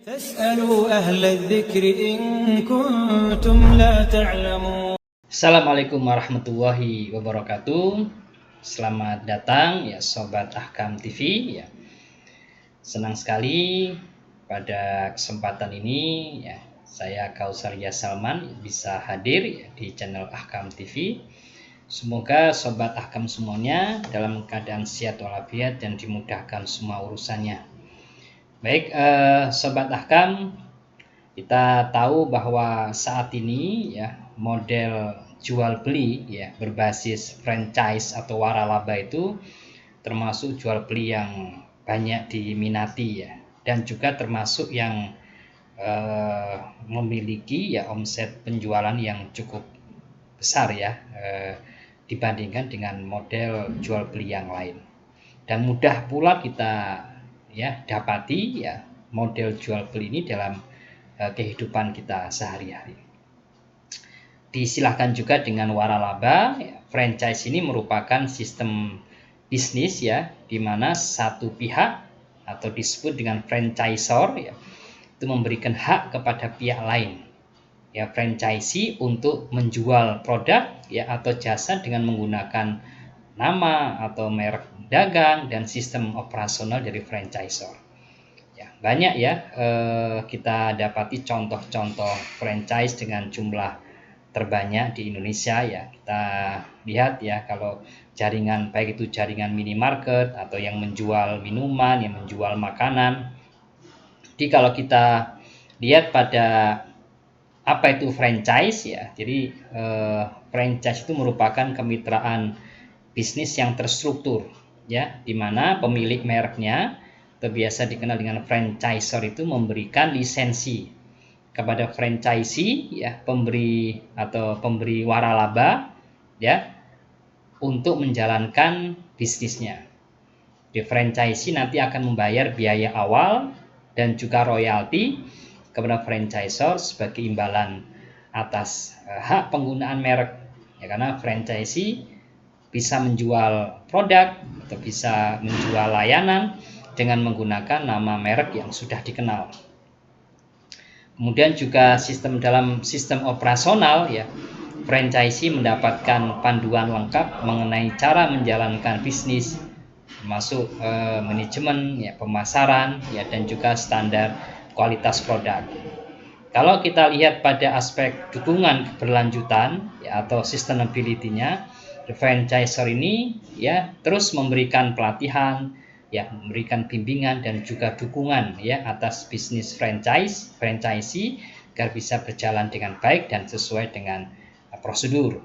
فاسألوا أهل الذكر إن كنتم لا تعلمون. Assalamualaikum warahmatullahi wabarakatuh. Selamat datang ya Sobat Ahkam TV ya. Senang sekali pada kesempatan ini ya saya Kausaria Salman bisa hadir ya, di channel Ahkam TV. Semoga Sobat Ahkam semuanya dalam keadaan sehat walafiat dan dimudahkan semua urusannya. Baik Sobat Ahkam, kita tahu bahwa saat ini ya model jual beli ya berbasis franchise atau waralaba itu termasuk jual beli yang banyak diminati ya, dan juga termasuk yang memiliki ya omset penjualan yang cukup besar ya dibandingkan dengan model jual beli yang lain. Dan mudah pula kita ya dapati ya model jual beli ini dalam kehidupan kita sehari-hari. Disilahkan juga dengan waralaba. Franchise ini merupakan sistem bisnis ya, di mana satu pihak atau disebut dengan franchisor ya, itu memberikan hak kepada pihak lain ya, franchisee untuk menjual produk ya atau jasa dengan menggunakan nama atau merek dagang dan sistem operasional dari franchisor. Ya, banyak ya kita dapati contoh-contoh franchise dengan jumlah terbanyak di Indonesia ya. Kita lihat ya, kalau jaringan baik itu jaringan minimarket atau yang menjual minuman, yang menjual makanan. Jadi kalau kita lihat pada apa itu franchise ya, jadi franchise itu merupakan kemitraan bisnis yang terstruktur ya, di mana pemilik mereknya atau biasa dikenal dengan franchisor itu memberikan lisensi kepada franchisee ya, pemberi waralaba ya, untuk menjalankan bisnisnya. Di franchisee nanti akan membayar biaya awal dan juga royalti kepada franchisor sebagai imbalan atas hak penggunaan merek ya, karena franchisee bisa menjual produk atau bisa menjual layanan dengan menggunakan nama merek yang sudah dikenal. Kemudian juga dalam sistem operasional ya, franchisee mendapatkan panduan lengkap mengenai cara menjalankan bisnis, termasuk manajemen ya, pemasaran ya, dan juga standar kualitas produk. Kalau kita lihat pada aspek dukungan keberlanjutan ya, atau sustainability-nya, franchisor ini ya terus memberikan pelatihan ya, memberikan bimbingan dan juga dukungan ya atas bisnis franchisee agar bisa berjalan dengan baik dan sesuai dengan prosedur.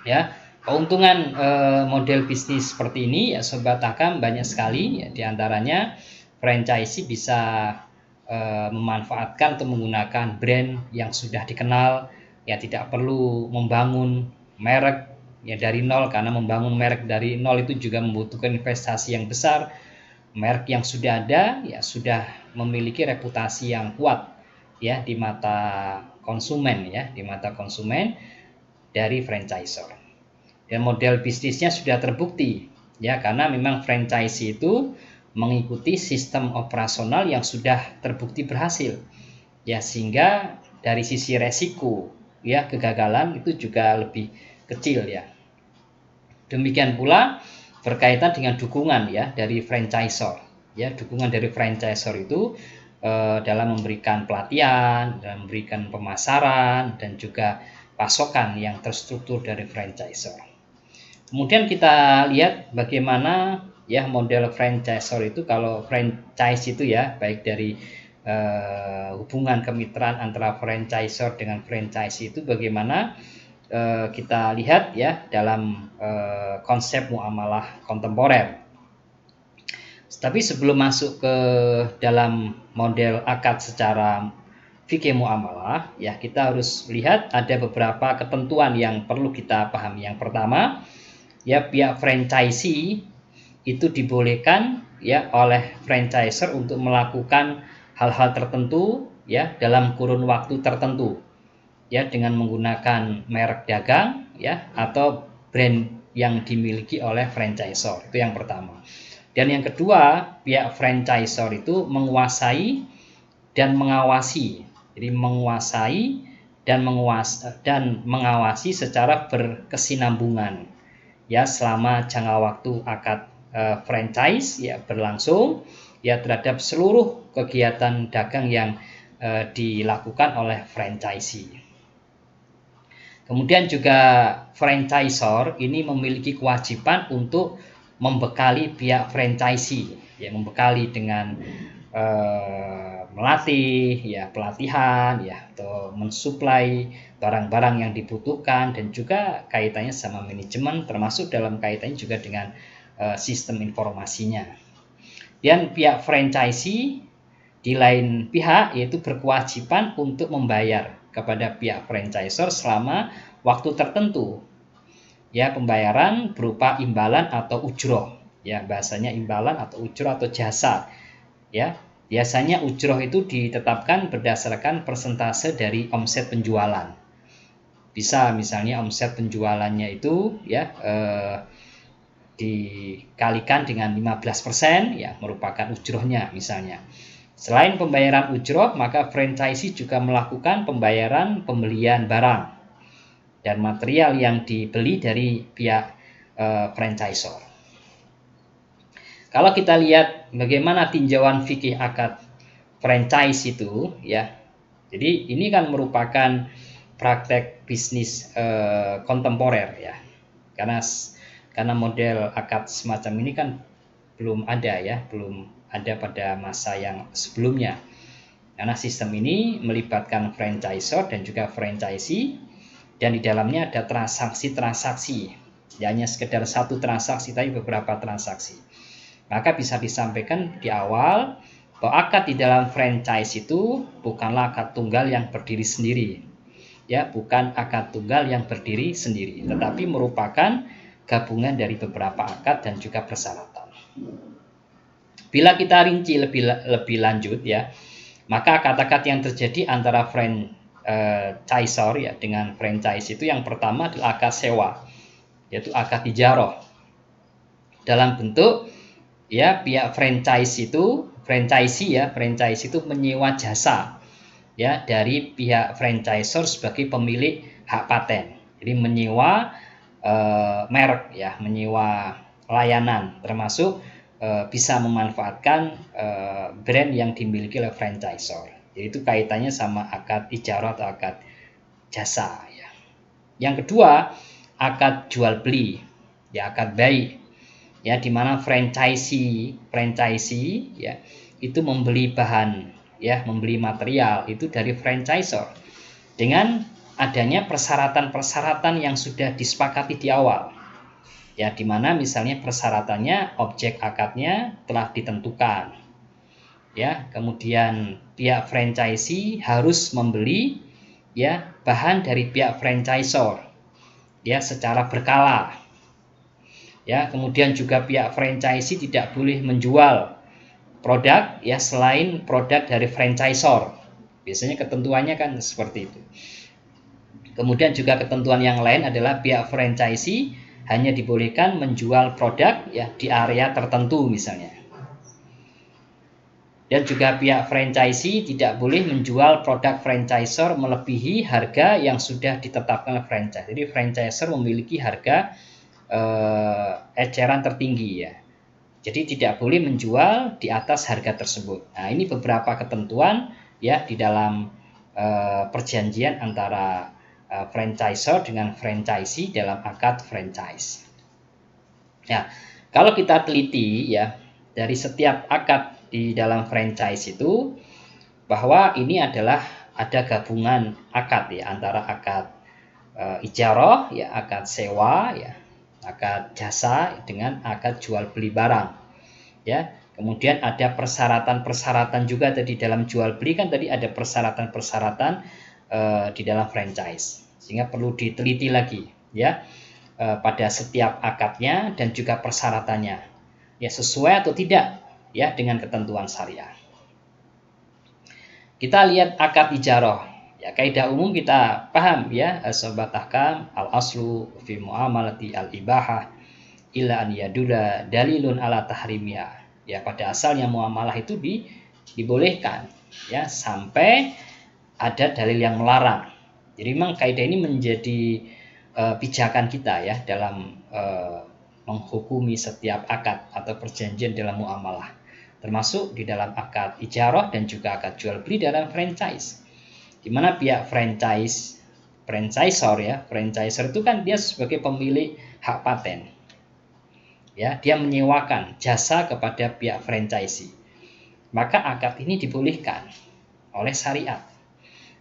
Ya, keuntungan model bisnis seperti ini ya Sobat Ahkam banyak sekali ya, diantaranya franchisee bisa memanfaatkan atau menggunakan brand yang sudah dikenal ya, tidak perlu membangun merek ya dari nol, karena membangun merek dari nol itu juga membutuhkan investasi yang besar. Merek yang sudah ada ya sudah memiliki reputasi yang kuat ya di mata konsumen dari franchisor. Dan model bisnisnya sudah terbukti ya, karena memang franchisee itu mengikuti sistem operasional yang sudah terbukti berhasil ya, sehingga dari sisi resiko ya kegagalan itu juga lebih kecil ya. Demikian pula berkaitan dengan dukungan ya dari franchisor ya, dukungan dari franchisor itu dalam memberikan pelatihan, dalam memberikan pemasaran dan juga pasokan yang terstruktur dari franchisor. Kemudian kita lihat bagaimana ya model franchisor itu. Kalau franchise itu ya, baik dari hubungan kemitraan antara franchisor dengan franchisee itu bagaimana kita lihat ya dalam konsep muamalah kontemporer. Tapi sebelum masuk ke dalam model akad secara fikih muamalah ya, kita harus lihat ada beberapa ketentuan yang perlu kita pahami. Yang pertama ya, pihak franchisee itu dibolehkan ya oleh franchisor untuk melakukan hal-hal tertentu ya dalam kurun waktu tertentu ya, dengan menggunakan merek dagang ya atau brand yang dimiliki oleh franchisor. Itu yang pertama. Dan yang kedua, pihak franchisor itu menguasai dan mengawasi. Jadi menguasai dan mengawasi secara berkesinambungan ya selama jangka waktu akad franchise ya berlangsung ya terhadap seluruh kegiatan dagang yang dilakukan oleh franchisee. Kemudian juga franchisor ini memiliki kewajiban untuk membekali pihak franchisee, ya membekali dengan melatih, ya pelatihan, ya atau mensuplai barang-barang yang dibutuhkan dan juga kaitannya sama manajemen, termasuk dalam kaitannya juga dengan sistem informasinya. Dan pihak franchisee di lain pihak yaitu berkewajiban untuk membayar kepada pihak franchisor selama waktu tertentu. Ya, pembayaran berupa imbalan atau ujroh. Ya, bahasanya imbalan atau ujroh atau jasa. Ya, biasanya ujroh itu ditetapkan berdasarkan persentase dari omset penjualan. Bisa misalnya omset penjualannya itu ya dikalikan dengan 15% ya merupakan ujrohnya misalnya. Selain pembayaran ujroh, maka franchisee juga melakukan pembayaran pembelian barang dan material yang dibeli dari pihak franchisor. Kalau kita lihat bagaimana tinjauan fikih akad franchise itu, ya, jadi ini kan merupakan praktek bisnis kontemporer ya, karena model akad semacam ini kan belum ada ya, belum ada pada masa yang sebelumnya. Karena sistem ini melibatkan franchisor dan juga franchisee dan di dalamnya ada transaksi-transaksi. Ya, hanya sekedar satu transaksi tapi beberapa transaksi. Maka bisa disampaikan di awal bahwa akad di dalam franchise itu bukanlah akad tunggal yang berdiri sendiri. Ya, bukan akad tunggal yang berdiri sendiri, tetapi merupakan gabungan dari beberapa akad dan juga persyaratan. Bila kita rinci lebih lanjut ya, maka akad-akad yang terjadi antara franchisor ya dengan franchise itu yang pertama adalah akad sewa, yaitu akad ijarah. Dalam bentuk ya pihak franchisee itu menyewa jasa ya dari pihak franchisor sebagai pemilik hak paten. Jadi menyewa merek ya, menyewa layanan termasuk bisa memanfaatkan brand yang dimiliki oleh franchisor. Jadi itu kaitannya sama akad ijarah atau akad jasa ya. Yang kedua, akad jual beli ya, akad bai ya, di mana franchisee ya itu membeli bahan ya, membeli material itu dari franchisor dengan adanya persyaratan-persyaratan yang sudah disepakati di awal. Ya, di mana misalnya persyaratannya objek akadnya telah ditentukan. Ya, kemudian pihak franchisee harus membeli ya bahan dari pihak franchisor ya secara berkala. Ya, kemudian juga pihak franchisee tidak boleh menjual produk ya selain produk dari franchisor. Biasanya ketentuannya kan seperti itu. Kemudian juga ketentuan yang lain adalah pihak franchisee hanya dibolehkan menjual produk ya di area tertentu misalnya. Dan juga pihak franchisee tidak boleh menjual produk franchisor melebihi harga yang sudah ditetapkan oleh franchise. Jadi franchisor memiliki harga eceran tertinggi ya. Jadi tidak boleh menjual di atas harga tersebut. Nah, ini beberapa ketentuan ya di dalam perjanjian antara franchisor dengan franchisee dalam akad franchise. Nah, kalau kita teliti ya dari setiap akad di dalam franchise itu bahwa ini adalah ada gabungan akad ya antara akad ijarah ya, akad sewa ya, akad jasa dengan akad jual beli barang ya. Kemudian ada persyaratan-persyaratan juga tadi dalam jual beli kan tadi ada persyaratan-persyaratan di dalam franchise, sehingga perlu diteliti lagi ya pada setiap akadnya dan juga persyaratannya ya sesuai atau tidak ya dengan ketentuan syariah. Kita lihat akad ijarah ya, kaidah umum kita paham ya, sobat ahkam, al aslu fi muamalati al ibahah illa an yadula dalilun ala tahrimiyah ya, pada asalnya muamalah itu dibolehkan ya, sampai ada dalil yang melarang. Jadi memang kaidah ini menjadi pijakan kita ya dalam menghukumi setiap akad atau perjanjian dalam muamalah, termasuk di dalam akad ijarah dan juga akad jual beli dalam franchise, di mana pihak franchisor ya, franchisor itu kan dia sebagai pemilik hak paten, ya, dia menyewakan jasa kepada pihak franchisee, maka akad ini dibolehkan oleh syariat.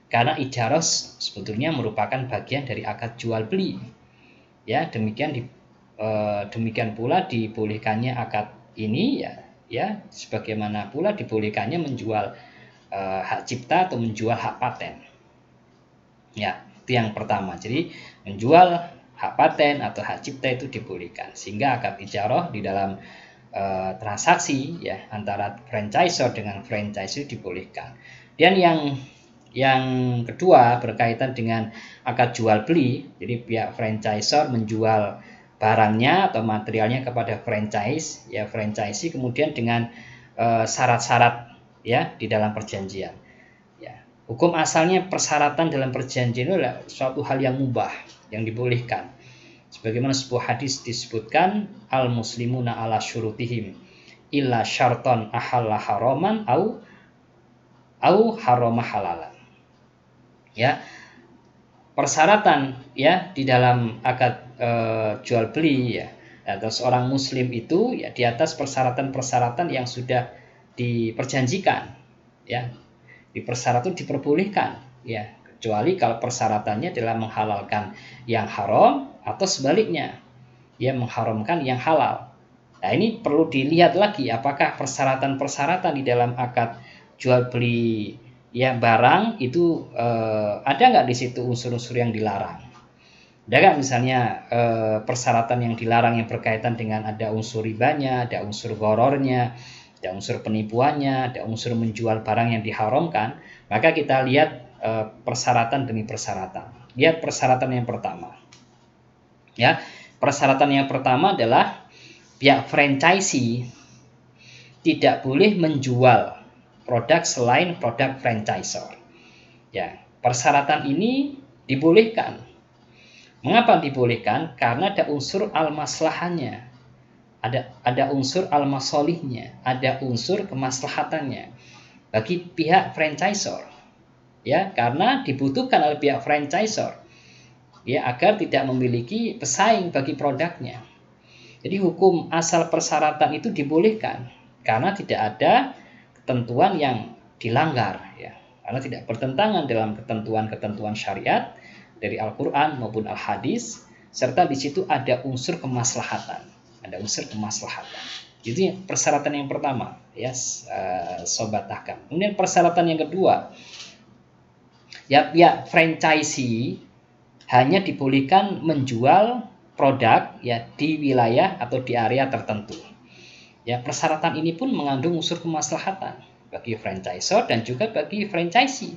Karena ijarah sebetulnya merupakan bagian dari akad jual beli. Ya, demikian pula dibolehkannya akad ini ya sebagaimana pula dibolehkannya menjual hak cipta atau menjual hak paten. Ya, itu yang pertama. Jadi menjual hak paten atau hak cipta itu dibolehkan. Sehingga akad ijarah di dalam transaksi ya antara franchisor dengan franchise dibolehkan. Dan yang kedua berkaitan dengan akad jual beli. Jadi pihak franchisor menjual barangnya atau materialnya kepada franchise, ya franchisee kemudian dengan syarat-syarat ya di dalam perjanjian. Ya, hukum asalnya persyaratan dalam perjanjian itu adalah suatu hal yang mubah, yang dibolehkan. Sebagaimana sebuah hadis disebutkan al muslimuna ala syurutihim illa syarton ahalla haraman au harama halalan. Ya, persyaratan ya di dalam akad jual beli ya atau seorang muslim itu ya di atas persyaratan-persyaratan yang sudah diperjanjikan ya, di persyaratan diperbolehkan ya, kecuali kalau persyaratannya adalah menghalalkan yang haram atau sebaliknya ya mengharamkan yang halal. Nah, ini perlu dilihat lagi apakah persyaratan-persyaratan di dalam akad jual beli ya barang itu ada nggak di situ unsur-unsur yang dilarang? Ada nggak misalnya persyaratan yang dilarang yang berkaitan dengan ada unsur ribanya, ada unsur gorornya, ada unsur penipuannya, ada unsur menjual barang yang diharamkan? Maka kita lihat persyaratan demi persyaratan. Lihat persyaratan yang pertama. Ya, persyaratan yang pertama adalah pihak franchisee tidak boleh menjual produk selain produk franchisor. Ya, persyaratan ini dibolehkan. Mengapa dibolehkan? Karena ada unsur al-maslahannya. Ada unsur al-masolihnya, ada unsur kemaslahatannya bagi pihak franchisor. Ya, karena dibutuhkan oleh pihak franchisor ya agar tidak memiliki pesaing bagi produknya. Jadi hukum asal persyaratan itu dibolehkan karena tidak ada ketentuan yang dilanggar ya, karena tidak bertentangan dalam ketentuan-ketentuan syariat dari Al-Qur'an maupun Al-Hadis, serta di situ ada unsur kemaslahatan. Itu persyaratan yang pertama ya, sobat ahkam. Kemudian persyaratan yang kedua, ya pihak franchisee hanya dibolehkan menjual produk ya di wilayah atau di area tertentu. Ya, persyaratan ini pun mengandung unsur kemaslahatan bagi franchisor dan juga bagi franchisee,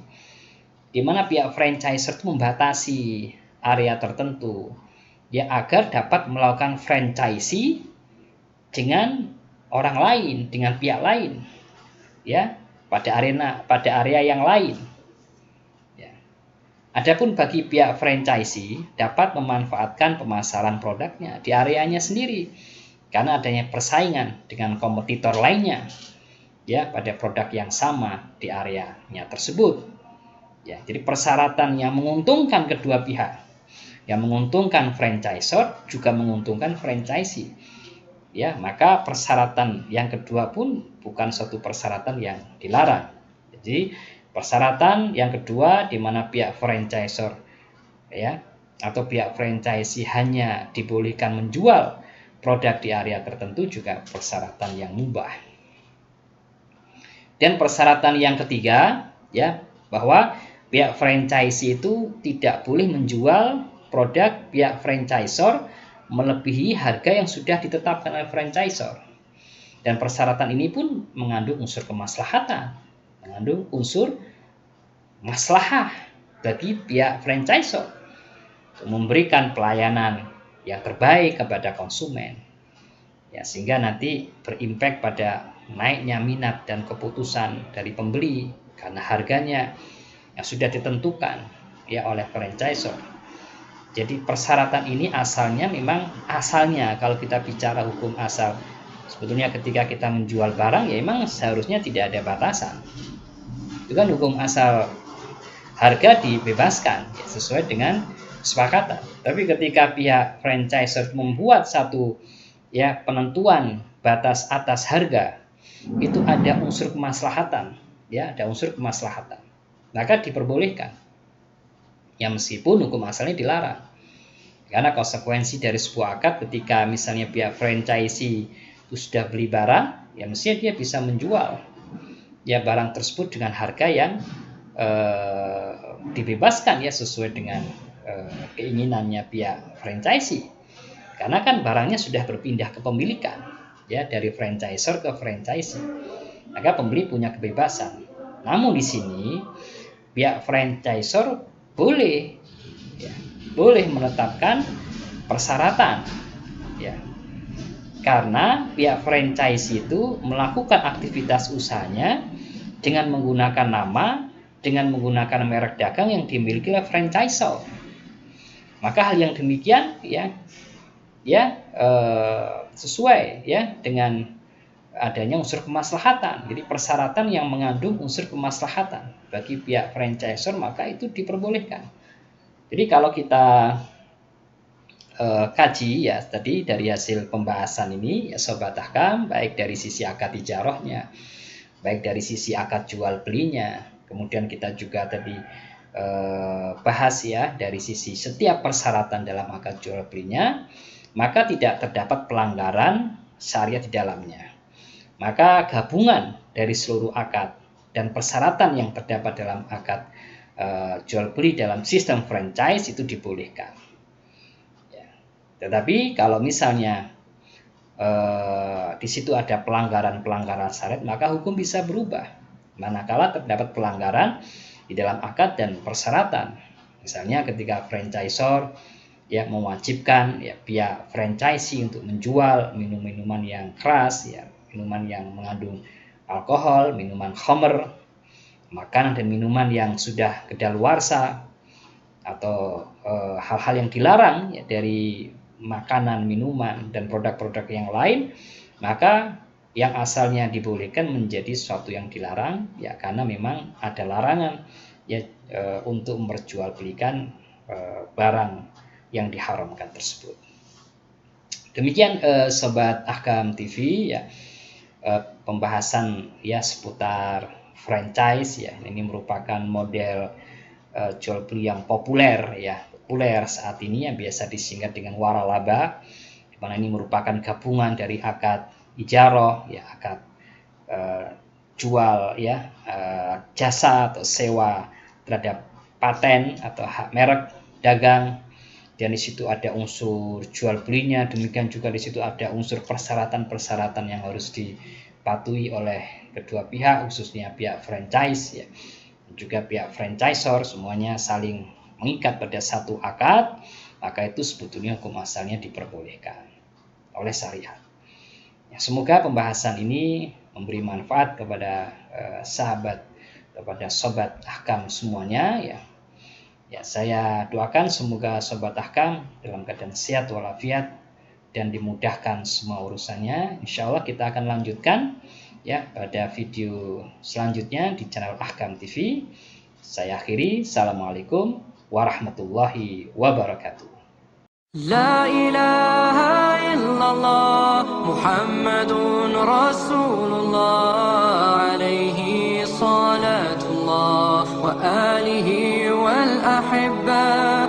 di mana pihak franchisor itu membatasi area tertentu ya agar dapat melakukan franchisee dengan orang lain, dengan pihak lain ya pada area yang lain. Ya. Adapun bagi pihak franchisee dapat memanfaatkan pemasaran produknya di areanya sendiri karena adanya persaingan dengan kompetitor lainnya ya pada produk yang sama di areanya tersebut. Ya, jadi persyaratan yang menguntungkan kedua pihak, yang menguntungkan franchisor juga menguntungkan franchisee. Ya, maka persyaratan yang kedua pun bukan suatu persyaratan yang dilarang. Jadi persyaratan yang kedua di mana pihak franchisor ya atau pihak franchisee hanya dibolehkan menjual produk di area tertentu juga persyaratan yang mubah. Dan persyaratan yang ketiga ya bahwa pihak franchisee itu tidak boleh menjual produk pihak franchisor melebihi harga yang sudah ditetapkan oleh franchisor. Dan persyaratan ini pun mengandung unsur kemaslahatan, mengandung unsur maslahah bagi pihak franchisor untuk memberikan pelayanan yang terbaik kepada konsumen ya, sehingga nanti berimpact pada naiknya minat dan keputusan dari pembeli karena harganya yang sudah ditentukan ya oleh franchisor. Jadi persyaratan ini asalnya kalau kita bicara hukum asal, sebetulnya ketika kita menjual barang ya memang seharusnya tidak ada batasan. Itu kan hukum asal, harga dibebaskan ya, sesuai dengan kesepakatan. Tapi ketika pihak franchisor membuat satu ya penentuan batas atas harga, itu ada unsur kemaslahatan, ya ada unsur kemaslahatan, maka diperbolehkan. Ya meskipun hukum asalnya dilarang. Karena konsekuensi dari sebuah akad ketika misalnya pihak franchisee itu sudah beli barang, ya mestinya dia bisa menjual ya barang tersebut dengan harga yang dibebaskan ya sesuai dengan keinginannya pihak franchisee. Karena kan barangnya sudah berpindah kepemilikan ya dari franchisor ke franchisee. Maka pembeli punya kebebasan. Namun di sini pihak franchisor boleh menetapkan persyaratan ya, karena pihak franchise itu melakukan aktivitas usahanya dengan menggunakan nama, dengan menggunakan merek dagang yang dimiliki oleh franchisor. Maka hal yang demikian sesuai ya dengan adanya unsur kemaslahatan. Jadi persyaratan yang mengandung unsur kemaslahatan bagi pihak franchisor maka itu diperbolehkan. Jadi kalau kita kaji ya tadi dari hasil pembahasan ini ya Sobat Ahkam, baik dari sisi akad ijarahnya, baik dari sisi akad jual belinya, kemudian kita juga tadi bahas ya dari sisi setiap persyaratan dalam akad jual belinya, maka tidak terdapat pelanggaran syariat di dalamnya. Maka gabungan dari seluruh akad dan persyaratan yang terdapat dalam akad jual beli dalam sistem franchise itu dibolehkan. Ya. Tetapi kalau misalnya di situ ada pelanggaran syariat, maka hukum bisa berubah. Manakala terdapat pelanggaran di dalam akad dan persyaratan, misalnya ketika franchisor ya mewajibkan ya pihak franchisee untuk menjual minuman yang keras ya, minuman yang mengandung alkohol, minuman khamr, makanan dan minuman yang sudah kedaluarsa atau hal-hal yang dilarang ya, dari makanan, minuman dan produk-produk yang lain, maka yang asalnya dibolehkan menjadi sesuatu yang dilarang ya karena memang ada larangan ya untuk memperjualbelikan barang yang diharamkan tersebut. Demikian Sobat Ahkam TV ya, pembahasan ya seputar franchise ya. Ini merupakan model jual beli yang populer saat ini yang biasa disingkat dengan waralaba, di mana ini merupakan gabungan dari akad ijarah ya, akad jual ya jasa atau sewa terhadap paten atau hak merek dagang, dan di situ ada unsur jual belinya, demikian juga di situ ada unsur persyaratan yang harus dipatuhi oleh kedua pihak, khususnya pihak franchise ya, juga pihak franchisor, semuanya saling mengikat pada satu akad, maka itu sebetulnya hukum asalnya diperbolehkan oleh syariat. Ya, semoga pembahasan ini memberi manfaat kepada sahabat, kepada Sobat Ahkam semuanya ya. Ya, saya doakan semoga Sobat Ahkam dalam keadaan sehat walafiat dan dimudahkan semua urusannya. Insya Allah kita akan lanjutkan ya pada video selanjutnya di channel Ahkam TV. Saya akhiri. Assalamualaikum warahmatullahi wabarakatuh. La ilaha illallah Muhammadun Rasulullah alaihi salatullah wa alihi wal ahibba